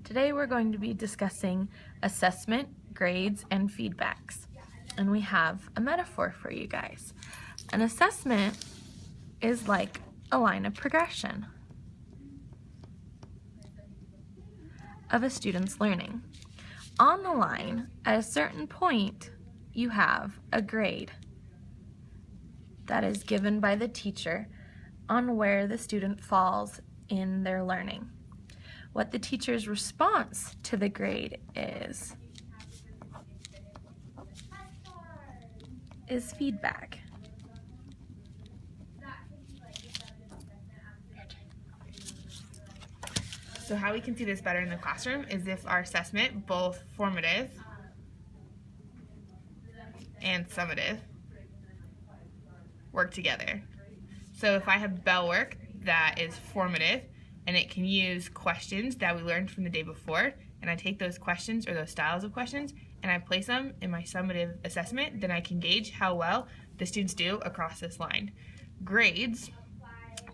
Today we're going to be discussing assessment, grades, and feedbacks. And we have a metaphor for you guys. An assessment is like a line of progression of a student's learning. On the line, at a certain point, you have a grade that is given by the teacher on where the student falls in their learning. What the teacher's response to the grade is feedback. So how we can see this better in the classroom is if our assessment, both formative and summative, work together. So if I have bell work that is formative and it can use questions that we learned from the day before, and I take those questions or those styles of questions and I place them in my summative assessment, then I can gauge how well the students do across this line. Grades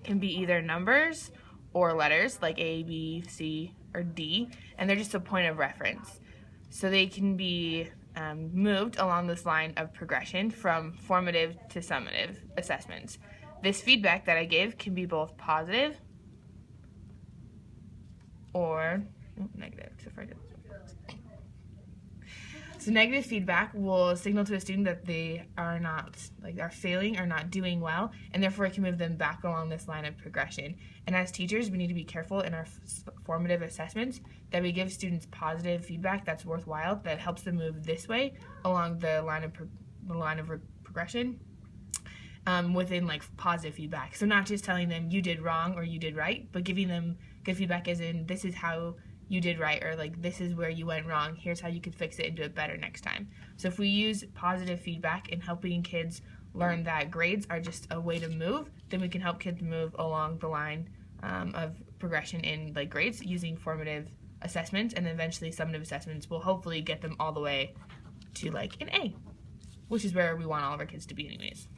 can be either numbers or letters like A, B, C, or D, and they're just a point of reference. So they can be moved along this line of progression from formative to summative assessments. This feedback that I give can be both positive or negative. So negative feedback will signal to a student that they are failing or not doing well, and therefore it can move them back along this line of progression. And as teachers, we need to be careful in our formative assessments that we give students positive feedback that's worthwhile, that helps them move this way along the line of progression within positive feedback. So not just telling them you did wrong or you did right, but giving them good feedback as in this is how you did right, or this is where you went wrong, here's how you could fix it and do it better next time. So if we use positive feedback in helping kids learn that grades are just a way to move, then we can help kids move along the line of progression in grades using formative assessments, and then eventually summative assessments will hopefully get them all the way to an A, which is where we want all of our kids to be anyways.